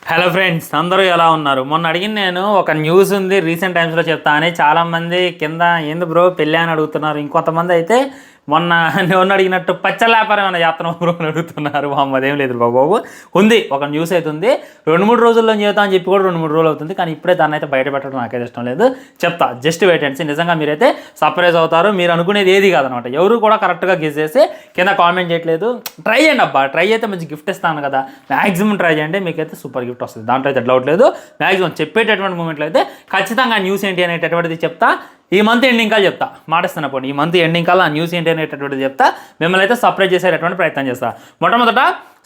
Hello friends, అందరూ ఎలా ఉన్నారు? మొన్న అడిగిన నేను ఒక న్యూస్ ఉంది రీసెంట్ టైమ్స్లో చెప్తా అని. చాలామంది కింద ఏంది బ్రో పెళ్ళి అని అడుగుతున్నారు. ఇంకొంతమంది అయితే మొన్న నేను అడిగినట్టు పచ్చల వ్యాపారం ఏమైనా చేస్తున్నాం బ్రో అని అడుగుతున్నారు. అదేం లేదు బాబు, ఉంది ఒక న్యూస్ అయితే ఉంది. 2-3 రోజుల్లో చేద్దాం అని చెప్పి కూడా 2-3 రోజులు అవుతుంది. కానీ ఇప్పుడే దాన్ని అయితే బయట పెట్టడం నాకైతే ఇష్టం లేదు. చెప్తా, జస్ట్ వెయిట్ అండ్ సీ. నిజంగా మీరైతే సర్ప్రైజ్ అవుతారు. మీరు అనుకునేది ఏది కాదనమాట. ఎవరు కూడా కరెక్ట్గా గెస్ చేసి కింద కామెంట్ చేయట్లేదు. ట్రై చేయండి అబ్బా, ట్రై అయితే మంచి గిఫ్ట్ ఇస్తాను కదా. మ్యాక్సిమం ట్రై చేయండి, మీకైతే సూపర్ గిఫ్ట్ వస్తుంది. దాంట్లో అయితే డౌట్ లేదు. మ్యాక్సిమం చెప్పేటటువంటి మూమెంట్లో అయితే ఖచ్చితంగా న్యూస్ ఏంటి అనేటటువంటిది చెప్తా. ఈ మంత్ ఎండింగ్ కాల్ చెప్తా, మాటిస్తున్నా పోండి. ఈ మంత్ ఎండింగ్ కాల్ ఆ న్యూస్ ఏంటి అనేటటువంటిది చెప్తా. మిమ్మల్ని అయితే సర్ప్రైజ్ చేసేటటువంటి ప్రయత్నం చేస్తా. మొట్టమొదట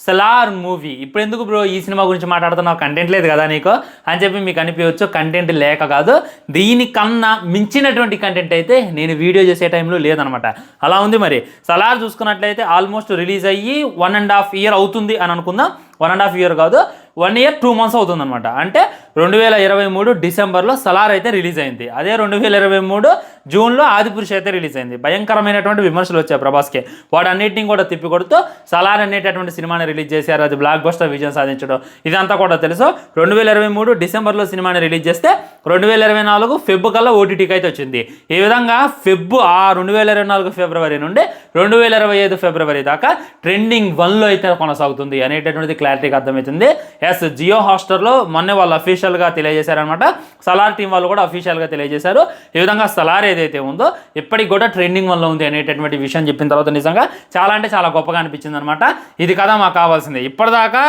సలార్ మూవీ. ఇప్పుడు ఎందుకు బ్రో ఈ సినిమా గురించి మాట్లాడుతున్నావు, కంటెంట్ లేదు కదా నీకు అని చెప్పి మీకు అనిపించవచ్చు. కంటెంట్ లేక కాదు, దీనికన్నా మించినటువంటి కంటెంట్ అయితే నేను వీడియో చేసే టైంలో లేదనమాట. అలా ఉంది. మరి సలార్ చూసుకున్నట్లయితే ఆల్మోస్ట్ రిలీజ్ అయ్యి 1.5 year అవుతుంది అని అనుకుందాం. 1.5 year కాదు, 1 year 2 months అవుతుంది అనమాట. అంటే 2023 డిసెంబర్లో సలార్ అయితే రిలీజ్ అయింది. అదే 2023 జూన్లో ఆదిపురుష్ అయితే రిలీజ్ అయింది. భయంకరమైనటువంటి విమర్శలు వచ్చాయి ప్రభాస్కి. వాడు అన్నింటినీ కూడా తిప్పికొడుతూ సలార్ అనేటటువంటి సినిమాని రిలీజ్ చేశారు. అది బ్లాక్ బస్టర్ విజయం సాధించడం ఇదంతా కూడా తెలుసు. 2023 డిసెంబర్లో సినిమాని రిలీజ్ చేస్తే 2024 ఫెబ్ కల్లా ఓటీటీకి అయితే వచ్చింది. ఈ విధంగా 2024 ఫిబ్రవరి నుండి 2025 ఫిబ్రవరి దాకా ట్రెండింగ్ 1లో అయితే కొనసాగుతుంది అనేటటువంటిది క్లారిటీగా అర్థమవుతుంది. ఎస్, జియో హాట్స్టార్లో మొన్నే వాళ్ళు అఫీషియల్గా తెలియజేశారనమాట. సలార్ టీం వాళ్ళు కూడా అఫీషియల్గా తెలియజేశారు. ఈ విధంగా సలార్ ఏదైతే ఉందో ఇప్పటికి కూడా ట్రెండింగ్ 1లో ఉంది అనేటటువంటి విషయం చెప్పిన తర్వాత నిజంగా చాలా అంటే చాలా గొప్పగా అనిపించింది అనమాట. ఇది కదా మాకు కావాల్సింది. ఇప్పటిదాకా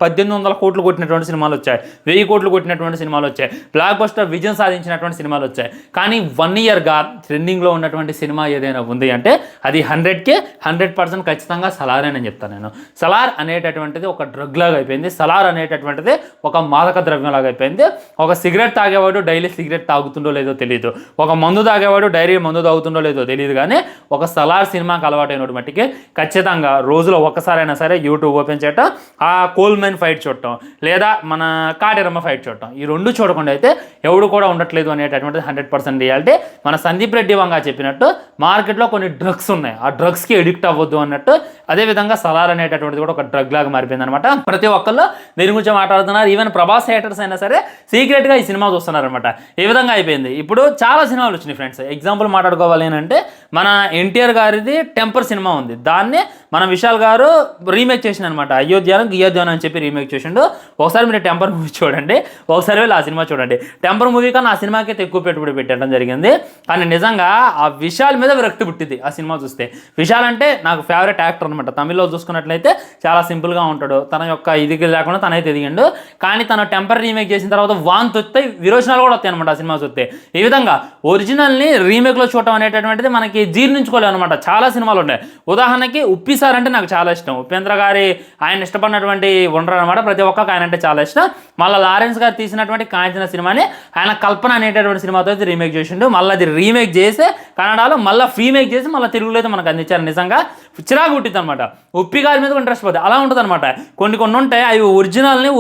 1800 కోట్లు కొట్టినటువంటి సినిమాలు వచ్చాయి, 1000 కోట్లు కొట్టినటువంటి సినిమాలు వచ్చాయి, బ్లాక్ బస్టర్ విజయం సాధించినటువంటి సినిమాలు వచ్చాయి. కానీ 1 yearగా ట్రెండింగ్లో ఉన్నటువంటి సినిమా ఏదైనా ఉంది అంటే అది 100కి 100% ఖచ్చితంగా సలారేనని చెప్తాను నేను. సలార్ అనేటటువంటిది ఒక డ్రగ్ లాగా అయిపోయింది. సలార్ అనేటటువంటిది ఒక మాదక ద్రవ్యం లాగా అయిపోయింది. ఒక సిగరెట్ తాగేవాడు డైలీ సిగరెట్ తాగుతుండో లేదో తెలియదు, ఒక మందు తాగేవాడు డైలీ మందు తాగుతుండో లేదో తెలియదు. కానీ ఒక సలార్ సినిమాకి అలవాటైనటువంటి మట్టికి ఖచ్చితంగా రోజులో ఒక్కసారైనా సరే యూట్యూబ్ ఓపెన్ చేయటం, ఆ కోల్మెన్ ఫైట్ చూడటం, లేదా మన కాటేరమ్మ ఫైట్ చూడటం, ఈ రెండు చూడకుండా అయితే ఎవడు కూడా ఉండట్లేదు అనేటటువంటిది 100% రియాలిటీ. మన సందీప్ రెడ్డి వంగా చెప్పినట్టు మార్కెట్లో కొన్ని డ్రగ్స్ ఉన్నాయి, ఆ డ్రగ్స్కి ఎడిక్ట్ అవ్వద్దు అన్నట్టు. అదేవిధంగా సలార్ అనేటటువంటిది కూడా ఒక డ్రగ్ లాగా మారిపోయింది అనమాట. ప్రతి ఒక్కళ్ళు దీని గురించి మాట్లాడుతున్నారు. ఈవెన్ ప్రభాస్ హేటర్స్ అయినా సరే సీక్రెట్గా ఈ సినిమా చూస్తున్నారు అనమాట. ఈ విధంగా అయిపోయింది. ఇప్పుడు చాలా సినిమాలు వచ్చినాయి ఫ్రెండ్స్. ఎగ్జాంపుల్ మాట్లాడుకోవాలి అంటే మన ఎన్టీఆర్ గారిది టెంపర్ సినిమా ఉంది. దాన్ని మన విశాల్ గారు రీమేక్ చేసిన అనమాట. అయోధ్యానం గియోధ్యానం అని చెప్పి రీమేక్ చేసిండు. ఒకసారి మీరు టెంపర్ మూవీ చూడండి, ఒకసారి వెళ్ళి ఆ సినిమా చూడండి. టెంపర్ మూవీ కన్నా ఆ సినిమాకి అయితే ఎక్కువ పెట్టుబడి పెట్టడం జరిగింది. కానీ నిజంగా ఆ విశాల్ మీద విరక్తి పుట్టింది ఆ సినిమా చూస్తే. విశాల్ అంటే నాకు ఫేవరెట్ యాక్టర్ అనమాట. తమిళ్లో చూసుకున్నట్లయితే చాలా సింపుల్గా ఉంటాడు, తన యొక్క ఇది లేకుండా తనైతే ఎదిగిండు. కానీ తను టెంపర్ రీమేక్ చేసిన తర్వాత వాంతి వస్తాయి, విరోచనాలు కూడా వస్తాయి అనమాట ఆ సినిమా చూస్తే. ఈ విధంగా ఒరిజినల్ని రీమేక్లో చూడటం అనేటటువంటిది మనకి జీర్ణించుకోలేము అనమాట. చాలా సినిమాలు ఉన్నాయి. ఉదాహరణకి ఉప్పి సార్ అంటే నాకు చాలా ఇష్టం. ఉపేంద్ర గారి ఆయన ఇష్టపడినటువంటి ఉండరు అనమాట. ప్రతి ఒక్కరికి ఆయన అంటే చాలా ఇష్టం. మళ్ళీ లారెన్స్ గారు తీసినటువంటి కాంచన సినిమాని ఆయన కల్పన అనేటటువంటి సినిమాతో అయితే రీమేక్ చేసిండు. మళ్ళీ అది రీమేక్ చేసి కన్నడలో మళ్ళీ రీమేక్ చేసి మళ్ళీ తెలుగులో అయితే మనకు అందించారు. నిజంగా చిరాకు పుట్టింది అనమాట. ఉప్పి గారి మీద ఇంట్రెస్ట్ పోతుంది. అలా ఉంటుంది అనమాట. కొన్ని ఉంటాయి, అవి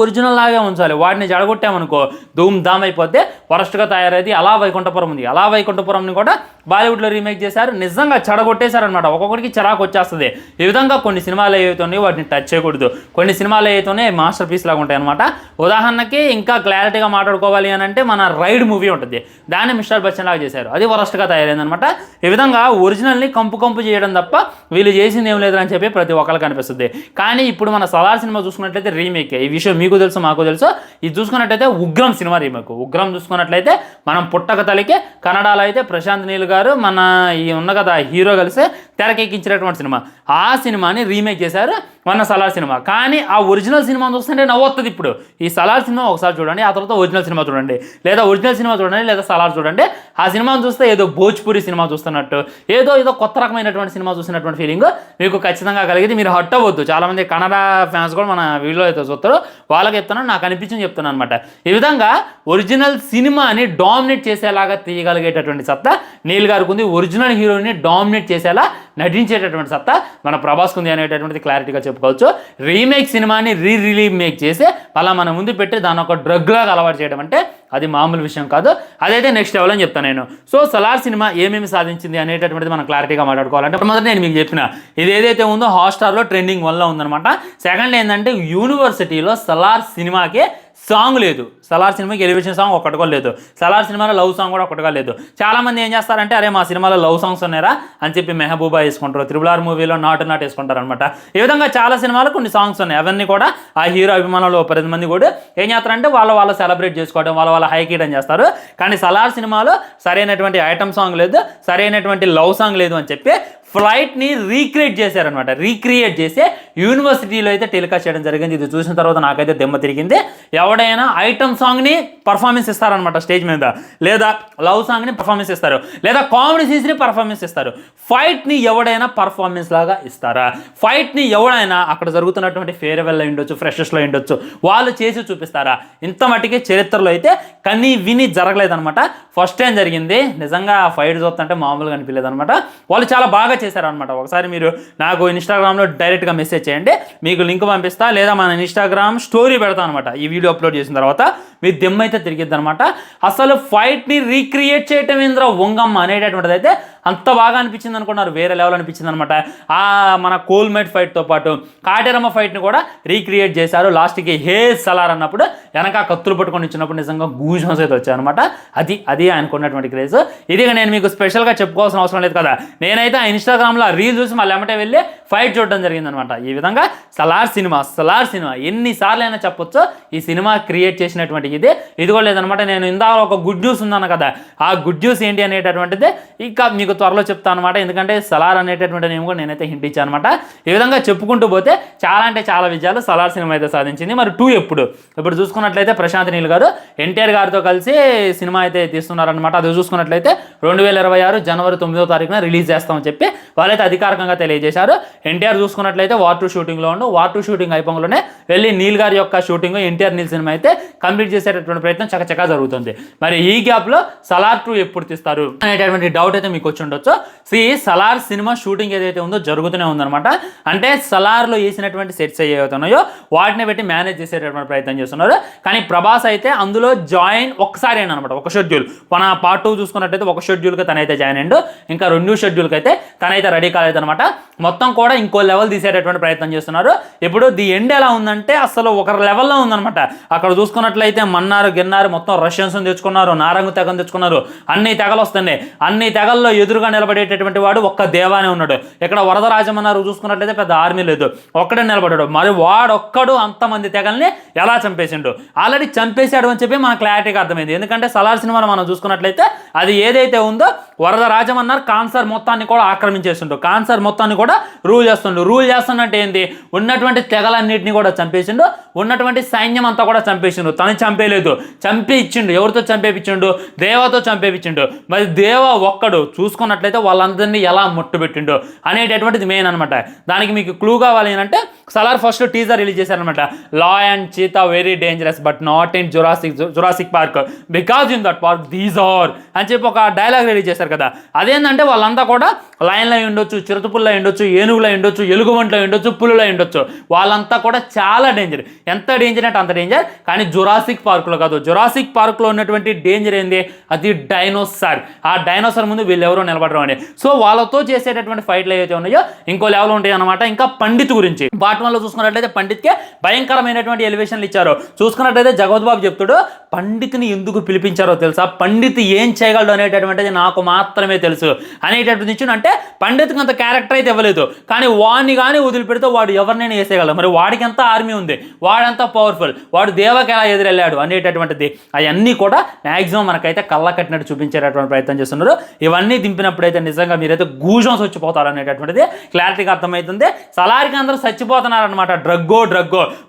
ఒరిజినల్ లాగే ఉంచాలి. వాటిని జడగొట్టామనుకో ధూమ్ ధామ్ అయిపోతే వరస్ట్గా తయారైతే. అలా వైకుంఠపురం ఉంది, అలా వైకుంఠపురంని కూడా బాలీవుడ్లో రీమేక్ చేశారు. నిజంగా చెడగొట్టేశారనమాట. ఒక్కొక్కడికి చిరాకు వచ్చేస్తుంది. ఈ విధంగా కొన్ని సినిమాలు ఏవైతున్నాయో వాటిని టచ్ చేయకూడదు. కొన్ని సినిమాలు ఏవైతేనే మాస్టర్ పీస్ లాగా ఉంటాయి అనమాట. ఉదాహరణకి ఇంకా క్లారిటీగా మాట్లాడుకోవాలి అని అంటే మన రైడ్ మూవీ ఉంటుంది. దాన్ని మిస్టర్ బచ్చన్ లాగా చేశారు. అది వరస్ట్గా తయారైంది అనమాట. ఈ విధంగా ఒరిజినల్ని కంపు చేయడం తప్ప వీళ్ళు చేసింది ఏం లేదని చెప్పి ప్రతి ఒక్కరికి అనిపిస్తుంది. కానీ ఇప్పుడు మన సలార్ సినిమా చూసుకున్నట్లయితే రీమేక్. ఈ విషయం మీకు తెలుసు, మాకు తెలుసు. ఇది చూసుకున్నట్లయితే ఉగ్రం సినిమా రీమేక్. ఉగ్రం చూసుకున్నట్లయితే మనం పుట్టక తలికి కన్నడలో అయితే ప్రశాంత్ నీల్ గారు మన ఈ ఉన్న కదా హీరో కలిసి తెరకెక్కించినటువంటి సినిమా. ఆ సినిమాని రీమేక్ చేశారు మన సలార్ సినిమా. కానీ ఆ ఒరిజినల్ సినిమా చూస్తుంటే నవ్వుతుంది. ఇప్పుడు ఈ సలార్ సినిమా ఒకసారి చూడండి, ఆ తర్వాత ఒరిజినల్ సినిమా చూడండి, లేదా ఒరిజినల్ సినిమా చూడండి, లేదా సలార్ చూడండి. ఆ సినిమాను చూస్తే ఏదో భోజ్పురి సినిమా చూస్తున్నట్టు, ఏదో కొత్త రకమైనటువంటి సినిమా చూసినటువంటి ఫీలింగ్ మీకు ఖచ్చితంగా కలిగింది. మీరు హట్ అవ్వద్దు. చాలామంది కన్నడ ఫ్యాన్స్ కూడా మన వీడియోలో అయితే చూస్తారు. వాళ్ళకి చెప్తున్నాను, నాకు అనిపించింది చెప్తున్నాను అనమాట. ఈ విధంగా ఒరిజినల్ సినిమాని డామినేట్ చేసేలాగా తీయగలిగేటటువంటి సత్తా నీల్ గారికి ఉంది. ఒరిజినల్ హీరోని డామినేట్ చేసేలా నటించేటటువంటి సత్తా మన ప్రభాస్కి ఉంది అనేటటువంటిది క్లారిటీగా చెప్పుకోవచ్చు. రీమేక్ సినిమాని రీమేక్ చేసి అలా మన ముందు పెట్టి దాని ఒక డ్రగ్ లాగా అలవాటు చేయడం అంటే అది మామూలు విషయం కాదు. అదైతే నెక్స్ట్ లెవెల్ అని చెప్తాను నేను. సో సలార్ సినిమా ఏమేమి సాధించింది అనేటటువంటిది మనం క్లారిటీగా మాట్లాడుకోవాలంటే మొదట నేను మీకు చెప్పిన ఇది ఏదైతే ఉందో హాట్స్టార్లో ట్రెండింగ్ 1లో ఉందనమాట. సెకండ్ ఏంటంటే యూనివర్సిటీలో సలార్ సినిమాకి సాంగ్ లేదు. సలార్ సినిమాకి ఎలివేషన్ సాంగ్ ఒక్కటి కూడా లేదు. సలార్ సినిమాలో లవ్ సాంగ్ కూడా ఒక్కటిగా లేదు. చాలామంది ఏం చేస్తారంటే అరే మా సినిమాలో లవ్ సాంగ్స్ ఉన్నారా అని చెప్పి మెహబూబా వేసుకుంటారు, RRR మూవీలో నాటు వేసుకుంటారు అనమాట. ఈ విధంగా చాలా సినిమాలు కొన్ని సాంగ్స్ ఉన్నాయి. అవన్నీ కూడా ఆ హీరో అభిమానులు 10 మంది కూడా ఏం చేస్తారంటే వాళ్ళ సెలబ్రేట్ చేసుకోవడం, వాళ్ళ హైకీయడం చేస్తారు. కానీ సలార్ సినిమాలో సరైనటువంటి ఐటమ్ సాంగ్ లేదు, సరైనటువంటి లవ్ సాంగ్ లేదు అని చెప్పి ఫ్లైట్ని రీక్రియేట్ చేశారనమాట. రీక్రియేట్ చేసి యూనివర్సిటీలో అయితే టెలికాస్ట్ చేయడం జరిగింది. ఇది చూసిన తర్వాత నాకైతే దెమ్మ తిరిగింది. ఎవడైనా ఐటమ్ సాంగ్ని పర్ఫార్మెన్స్ ఇస్తారనమాట స్టేజ్ మీద, లేదా లవ్ సాంగ్ని పర్ఫార్మెన్స్ ఇస్తారు, లేదా కామెడీ సీన్స్ని పర్ఫార్మెన్స్ ఇస్తారు. ఫైట్ని ఎవడైనా పర్ఫార్మెన్స్ లాగా ఇస్తారా? ఫైట్ని ఎవడైనా అక్కడ జరుగుతున్నటువంటి ఫేర్వెల్లో ఉండొచ్చు, ఫ్రెషర్స్లో ఉండొచ్చు, వాళ్ళు చేసి చూపిస్తారా? ఇంత మట్టికి చరిత్రలో అయితే కన్నీ విని జరగలేదనమాట. ఫస్ట్ టైం జరిగింది. నిజంగా ఫైట్ చూస్తుంటే మామూలుగా అనిపించలేదు అనమాట. వాళ్ళు చాలా బాగా చేశారనమాట. ఒకసారి మీరు నాకు ఇన్స్టాగ్రామ్లో డైరెక్ట్గా మెసేజ్ చేయండి, మీకు లింక్ పంపిస్తా, లేదా మన ఇన్స్టాగ్రామ్ స్టోరీ పెడతా అనమాట. ఈ వీడియో అప్లోడ్ చేసిన తర్వాత మీ దెమ్మ అయితే తిరిగిద్ది అనమాట. అసలు ఫైట్ని రీక్రియేట్ చేయటం ఏంద్ర వంగమ్మ అనేటటువంటిది అయితే అంత బాగా అనిపించింది అనుకున్నారు, వేరే లెవెల్ అనిపించింది అనమాట. మన కోల్మేట్ ఫైట్తో పాటు కాటేరమ్మ ఫైట్ని కూడా రీక్రియేట్ చేశారు. లాస్ట్కి హే సలార్ అన్నప్పుడు వెనక కత్తులు పట్టుకొని ఇచ్చినప్పుడు నిజంగా గూజ్బంప్స్ అయితే వచ్చాయన్నమాట. అది ఆయనకున్నటువంటి క్రేజ్. ఇది నేను మీకు స్పెషల్గా చెప్పుకోవాల్సిన అవసరం లేదు కదా. నేనైతే ఆ ఇన్స్టాగ్రామ్లో రీల్ చూసి మళ్ళీ ఎమ్మటే వెళ్ళి ఫైట్ చూడడం జరిగిందనమాట. ఈ విధంగా సలార్ సినిమా ఎన్నిసార్లు అయినా చెప్పొచ్చు ఈ సినిమా క్రియేట్ చేసినటువంటి ఇది కూడా లేదనమాట. నేను ఇందాక ఒక గుడ్ న్యూస్ ఉందన్న కదా, ఆ గుడ్ న్యూస్ ఏంటి అనేటటువంటిది ఇంకా మీకు త్వరలో చెప్తాను అనమాట. ఎందుకంటే సలార్ అనేటటువంటి నేమ్ కూడా నేనైతే హింట్ ఇచ్చాను అనమాట. ఈ విధంగా చెప్పుకుంటూ పోతే చాలా అంటే చాలా విజయాలు సలార్ సినిమా అయితే సాధించింది. మరి 2 ఇప్పుడు చూసుకున్నట్లయితే ప్రశాంత్ నీల్ గారు ఎన్టీఆర్ గారితో కలిసి సినిమా అయితే తీస్తున్నారనమాట. అది చూసుకున్నట్లయితే 2026 జనవరి 9వ తారీఖున రిలీజ్ చేస్తామని చెప్పి వాళ్ళైతే అధికారికంగా తెలియజేశారు. ఎన్టీఆర్ చూసుకున్నట్లయితే వార్ 2 షూటింగ్లో వార్ 2 షూటింగ్ అయిపోగానే వెళ్ళి నీల్ గారి యొక్క షూటింగ్ ఎన్టీఆర్ నీల్ సినిమా అయితే కంప్లీట్ చేసేటటువంటి ప్రయత్నం చకచకా జరుగుతుంది. మరి ఈ గ్యాప్లో సలార్ 2 ఎప్పుడు తీస్తారు అనేటటువంటి డౌట్ అయితే మీకు వచ్చి ఉండొచ్చు. సలార్ సినిమా షూటింగ్ ఏదైతే ఉందో జరుగుతూనే ఉందన్నమాట. అంటే సలార్లో వేసినటువంటి సెట్స్ ఏవైతే ఉన్నాయో వాటిని పెట్టి మేనేజ్ చేసేటటువంటి ప్రయత్నం చేస్తున్నారు. కానీ ప్రభాస్ అయితే అందులో జాయిన్ ఒక్కసారి అనమాట, ఒక షెడ్యూల్. మన పార్ట్ 2 చూసుకున్నట్టయితే ఒక షెడ్యూల్కి తనైతే జాయిన్ అయ్యిండు, ఇంకా 2 షెడ్యూల్కి అయితే తనైతే రెడీ కాలేదనమాట. మొత్తం కూడా ఇంకో లెవెల్ తీసేటటువంటి ప్రయత్నం చేస్తున్నారు. ఇప్పుడు ది ఎండ్ ఎలా ఉందంటే అసలు ఒక లెవెల్లో ఉందనమాట. అక్కడ చూసుకున్నట్లయితే గిన్నారు మొత్తం రష్యన్స్ తెచ్చుకున్నారు, నారంగు తెగను తెచ్చుకున్నారు, అన్ని తెగలు వస్తున్నాయి. అన్ని తెగల్లో ఎదురుగా నిలబడేటటువంటి వాడు ఒక్క దేవానే ఉన్నాడు. ఇక్కడ వరదరాజమన్నారు చూసుకున్నట్లయితే పెద్ద ఆర్మీ లేదు, ఒక్కడే నిలబడ్డాడు. మరి వాడొక్కడు అంతమంది తెగల్ని ఎలా చంపేసిండు? ఆల్రెడీ చంపేశాడు అని చెప్పి మనకు క్లారిటీగా అర్థమైంది. ఎందుకంటే సలార్ సినిమాను మనం చూసుకున్నట్లయితే అది ఏదైతే ఉందో వరదరాజమన్నారు కాన్సర్ మొత్తాన్ని కూడా ఆక్రమించేసిండు, కాన్సర్ మొత్తాన్ని కూడా రూల్ చేస్తున్నట్టు ఏంది? ఉన్నటువంటి తెగలన్నింటినీ కూడా చంపేసిండు, ఉన్నటువంటి సైన్యం అంతా కూడా చంపేసిండు. తను చంపేయలేదు, చంపి ఇచ్చిండు. ఎవరితో చంపేపించిండు? దేవతో చంపేపించిండు. మరి దేవ ఒక్కడు చూసుకున్నట్లయితే వాళ్ళందరినీ ఎలా ముట్టుబెట్టిండు అనేటటువంటిది మెయిన్ అనమాట. దానికి మీకు క్లూ కావాలి అంటే సలార్ ఫస్ట్ టీజర్ రిలీజ్ చేశారనమాట. లా and cheetah very dangerous but not in Jurassic Park because in that park these are అని చెప్పి ఒక డైలాగ్ రిలీజ్ చేశారు కదా. అదేంటంటే వాళ్ళంతా కూడా లయన్లో ఉండొచ్చు, చిరుతపుల్లో ఉండొచ్చు, ఏనుగులో ఉండొచ్చు, ఎలుగుబంట్లో ఉండొచ్చు, పులులో ఉండొచ్చు. వాళ్ళంతా కూడా చాలా డేంజర్. ఎంత డేంజర్ అంటే అంత డేంజర్. కానీ జురాసిక్ పార్క్లో కాదు. జురాసిక్ పార్క్లో ఉన్నటువంటి డేంజర్ ఏంది? అది డైనోసార్. ఆ డైనోసార్ ముందు వీళ్ళు ఎవరో నిలబడరు అని. సో వాళ్ళతో చేసేటటువంటి ఫైట్లు ఏవైతే ఉన్నాయో ఇంకో లెవెల్ ఉంటాయి అనమాట. ఇంకా పండిత్ గురించి పార్ట్ 1లో చూసుకున్నట్లయితే పండిత్కే భయంకరమైనటువంటి ఎలివేషన్లు ఇచ్చారు. చూసుకున్నట్లయితే జగవత్ బాబు చెప్తాడు, పండిత్ని ఎందుకు పిలిపించారో తెలుసా? పండిత్ ఏం చేయగలడు అనేటటువంటిది నాకు మాత్రమే తెలుసు అనేటటువంటి ఇచ్చిన. అంటే పండిత్కి అంత క్యారెక్టర్ అయితే ఇవ్వలేదు, కానీ వాడిని కానీ వదిలిపెడితే వాడు ఎవరినైనా వేసేయగలడు. మరి వాడికి ఎంత ఆర్మీ ఉంది, వాడంతా పవర్ఫుల్, వాడు దేవకి ఎలా ఎదురెళ్ళాడు అనేటటువంటిది అవన్నీ కూడా మ్యాక్సిమం మనకైతే కళ్ళ కట్టినట్టు చూపించేటటువంటి ప్రయత్నం చేస్తున్నారు. ఇవన్నీ దింపినప్పుడైతే నిజంగా మీరైతే గూజన్స్ వచ్చిపోతారు అనేటటువంటిది క్లారిటీగా అర్థమవుతుంది. సలార్కి అందరూ చచ్చిపోతున్నారనమాట. డ్రగ్గో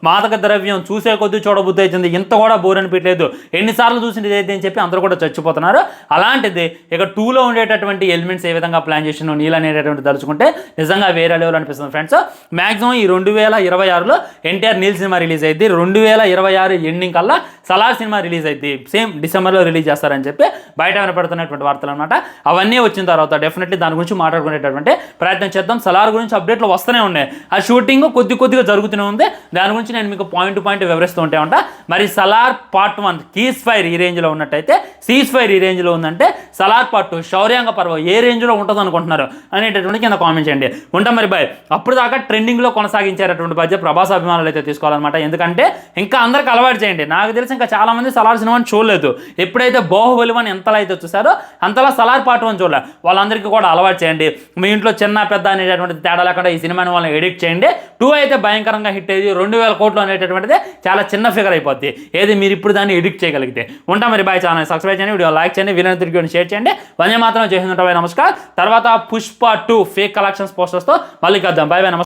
మాదక ద్రవ్యం చూసే కొద్దీ చూడబుద్ధి అవుతుంది. ఇంత కూడా బోర్ అనిపించలేదు, ఎన్నిసార్లు చూసింది ఇదైతే అని చెప్పి అందరూ కూడా చచ్చిపోతున్నారు. అలాంటిది ఇక 2లో ఉండేటటువంటి ఎలిమెంట్స్ ఏ విధంగా ప్లాన్ చేసిన నీళ్ళు అనేటటువంటి తలుచుకుంటే నిజంగా వేరే లెవెల్ అనిపిస్తుంది ఫ్రెండ్స్. మ్యాక్సిమం ఈ 2026లో ఎన్టీఆర్ నీల్ సినిమా రిలీజ్ అయింది. 2026 ఎండింగ్ కల్లా సలార్ సినిమా రిలీజ్ అయింది. సేమ్ డిసెంబర్లో రిలీజ్ చేస్తారని చెప్పి బయట వినపడుతున్నటువంటి వార్తలు అనమాట. అవన్నీ వచ్చిన తర్వాత డెఫినెట్లీ దాని గురించి మాట్లాడుకునేటటువంటి ప్రయత్నం చేద్దాం. సలార్ గురించి అప్డేట్లు వస్తూనే ఉన్నాయి. ఆ షూటింగ్ కొద్దిగా జరుగుతూనే ఉంది. దాని గురించి నేను మీకు పాయింట్ టు పాయింట్ వివరిస్తూ ఉంటా. మరి సలార్ పార్ట్ 1 కీస్ ఫైర్ ఈ రేంజ్లో ఉన్నట్టయితే సీజ్ ఫైర్ ఈ రేంజ్లో ఉందంటే సలార్ పార్ట్ 2 శౌర్యాంగ పర్వం ఏ రేంజ్లో ఉంటుంది అనుకుంటున్నారు అనేటటువంటి కింద కామెంట్ చేయండి. ఉంటాం మరి బాయ్. అప్పుడు దాకా ట్రెండింగ్లో కొనసాగించేటటువంటి బాధ్యత ప్రభాస్ అభిమానులు అయితే తీసుకోవాలన్నమాట. ఎందుకంటే ఇంకా అందరికి అలవాటు చేయండి. నాకు తెలిసి ఫ్రెండ్స్ ఇంకా చాలా మంది సలార్ సినిమాని చూడలేదు. ఎప్పుడైతే బాహుబలి 1 ఎంతలా అయితే చూసారో అంతలా సలార్ పార్ట్ 1 చూడలేదు. వాళ్ళందరికీ కూడా అలవాటు చేయండి. మీ ఇంట్లో చిన్న పెద్ద అనేటటువంటి తేడా లేకుండా ఈ సినిమాని వాళ్ళని ఎడిట్ చేయండి. 2 అయితే భయంకరంగా హిట్ అయ్యి 2000 కోట్లు అనేటటువంటిది చాలా చిన్న ఫిగర్ అయిపోద్ది. ఏది మీరు ఇప్పుడు దాన్ని ఎడిట్ చేయగలిగితే. ఉంటాం మరి. బాయ్. ఛానల్ సబ్స్క్రైబ్ చేయండి, వీడియో లైక్ చేయండి, వీలైన తిరిగి షేర్ చేయండి. వందే మాత్రం. జై హింద్. నమస్కారం. తర్వాత పుష్ప 2 ఫేక్ కలెక్షన్స్ పోస్టర్స్తో మళ్ళీ కలుద్దాం. Bye bye. నమస్కారం.